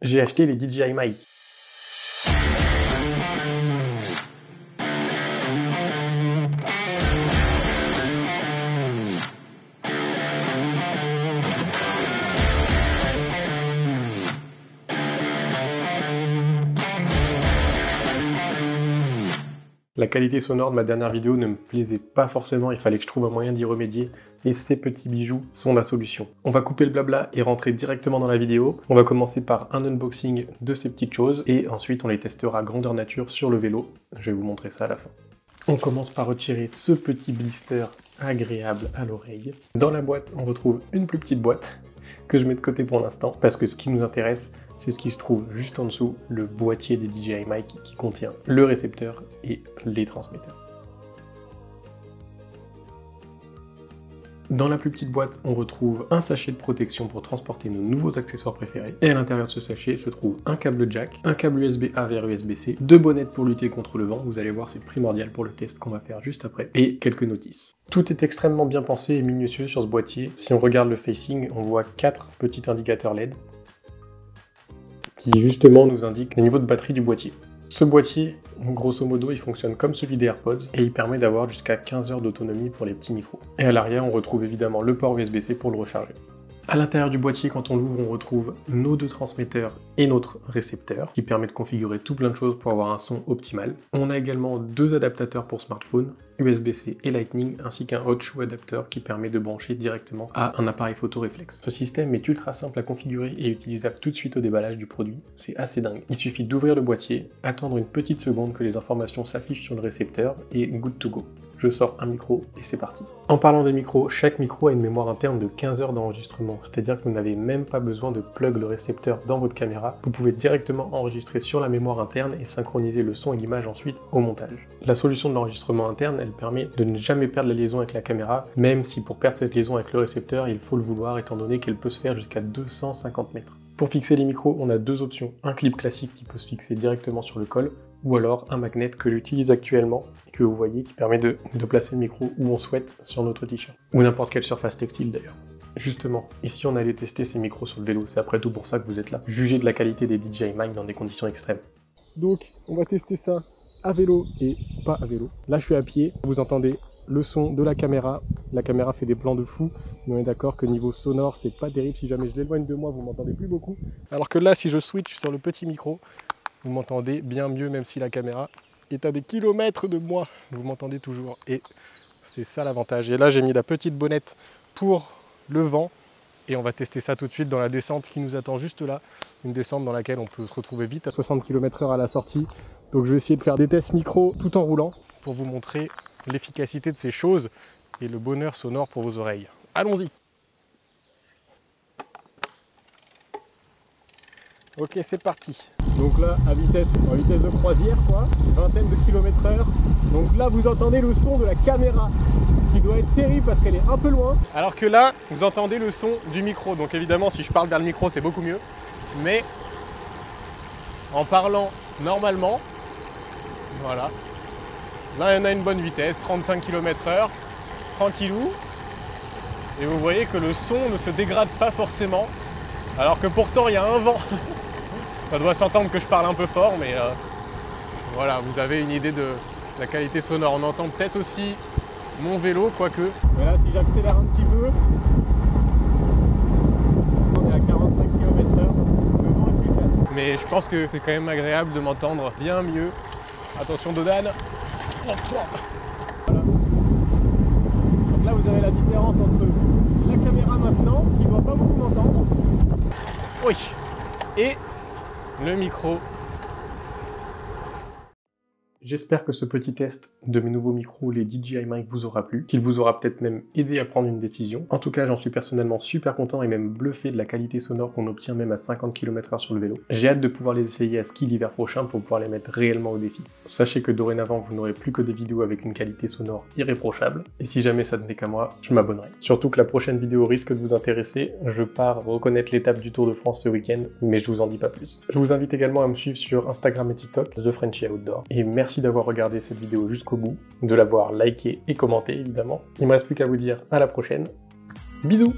J'ai acheté les DJI Mic. La qualité sonore de ma dernière vidéo ne me plaisait pas forcément, il fallait que je trouve un moyen d'y remédier, et ces petits bijoux sont la solution. On va couper le blabla et rentrer directement dans la vidéo. On va commencer par un unboxing de ces petites choses, et ensuite on les testera grandeur nature sur le vélo. Je vais vous montrer ça à la fin. On commence par retirer ce petit blister agréable à l'oreille. Dans la boîte, on retrouve une plus petite boîte, que je mets de côté pour l'instant, parce que ce qui nous intéresse, c'est ce qui se trouve juste en dessous, le boîtier des DJI Mic qui contient le récepteur et les transmetteurs. Dans la plus petite boîte, on retrouve un sachet de protection pour transporter nos nouveaux accessoires préférés. Et à l'intérieur de ce sachet se trouve un câble jack, un câble USB-A vers USB-C, deux bonnettes pour lutter contre le vent, vous allez voir c'est primordial pour le test qu'on va faire juste après, et quelques notices. Tout est extrêmement bien pensé et minutieux sur ce boîtier. Si on regarde le facing, on voit 4 petits indicateurs LED qui justement nous indiquent le niveau de batterie du boîtier. Ce boîtier, grosso modo, il fonctionne comme celui des AirPods et il permet d'avoir jusqu'à 15 heures d'autonomie pour les petits micros. Et à l'arrière, on retrouve évidemment le port USB-C pour le recharger. À l'intérieur du boîtier, quand on l'ouvre, on retrouve nos deux transmetteurs et notre récepteur, qui permet de configurer tout plein de choses pour avoir un son optimal. On a également deux adaptateurs pour smartphone, USB-C et Lightning, ainsi qu'un hot shoe adapteur qui permet de brancher directement à un appareil photo réflexe. Ce système est ultra simple à configurer et utilisable tout de suite au déballage du produit, c'est assez dingue. Il suffit d'ouvrir le boîtier, attendre une petite seconde que les informations s'affichent sur le récepteur et good to go. Je sors un micro et c'est parti. En parlant des micros, chaque micro a une mémoire interne de 15 heures d'enregistrement, c'est-à-dire que vous n'avez même pas besoin de plug le récepteur dans votre caméra, vous pouvez directement enregistrer sur la mémoire interne et synchroniser le son et l'image ensuite au montage. La solution de l'enregistrement interne, elle permet de ne jamais perdre la liaison avec la caméra, même si pour perdre cette liaison avec le récepteur, il faut le vouloir étant donné qu'elle peut se faire jusqu'à 250 mètres. Pour fixer les micros, on a deux options, un clip classique qui peut se fixer directement sur le col, ou alors un magnet que j'utilise actuellement, et que vous voyez, qui permet de placer le micro où on souhaite sur notre t-shirt, ou n'importe quelle surface textile d'ailleurs. Justement, et si on allait tester ces micros sur le vélo, c'est après tout pour ça que vous êtes là, jugez de la qualité des DJI Mic dans des conditions extrêmes. Donc, on va tester ça à vélo et pas à vélo. Là, je suis à pied, vous entendez le son de la caméra fait des plans de fou, mais on est d'accord que niveau sonore, c'est pas terrible, si jamais je l'éloigne de moi, vous m'entendez plus beaucoup. Alors que là, si je switch sur le petit micro, vous m'entendez bien mieux, même si la caméra est à des kilomètres de moi. Vous m'entendez toujours. Et c'est ça l'avantage. Et là, j'ai mis la petite bonnette pour le vent. Et on va tester ça tout de suite dans la descente qui nous attend juste là. Une descente dans laquelle on peut se retrouver vite à 60 km/h à la sortie. Donc je vais essayer de faire des tests micro tout en roulant pour vous montrer l'efficacité de ces choses et le bonheur sonore pour vos oreilles. Allons-y! Ok, c'est parti. Donc là, en vitesse de croisière, quoi, une vingtaine de km/h. Donc là, vous entendez le son de la caméra, qui doit être terrible parce qu'elle est un peu loin. Alors que là, vous entendez le son du micro. Donc évidemment, si je parle vers le micro, c'est beaucoup mieux. Mais en parlant normalement, voilà. Là, il y en a une bonne vitesse, 35 km/h, tranquillou. Et vous voyez que le son ne se dégrade pas forcément. Alors que pourtant, il y a un vent. Ça doit s'entendre que je parle un peu fort, mais voilà, vous avez une idée de la qualité sonore. On entend peut-être aussi mon vélo, quoique. Mais là, si j'accélère un petit peu, on est à 45 km/h. Le vent est plus calme. Mais je pense que c'est quand même agréable de m'entendre bien mieux. Attention, Dodane. Voilà. Donc là, vous avez la différence entre la caméra maintenant, qui ne doit pas beaucoup m'entendre. Oui. Et le micro. J'espère que ce petit test de mes nouveaux micros, les DJI Mic, vous aura plu, qu'il vous aura peut-être même aidé à prendre une décision. En tout cas, j'en suis personnellement super content et même bluffé de la qualité sonore qu'on obtient même à 50 km/h sur le vélo. J'ai hâte de pouvoir les essayer à ski l'hiver prochain pour pouvoir les mettre réellement au défi. Sachez que dorénavant, vous n'aurez plus que des vidéos avec une qualité sonore irréprochable, et si jamais ça ne tenait qu'à moi, je m'abonnerai. Surtout que la prochaine vidéo risque de vous intéresser, je pars reconnaître l'étape du Tour de France ce week-end, mais je vous en dis pas plus. Je vous invite également à me suivre sur Instagram et TikTok, The Frenchy Outdoor, et merci d'avoir regardé cette vidéo jusqu'au bout, de l'avoir liké et commenté évidemment. Il me reste plus qu'à vous dire à la prochaine. Bisous!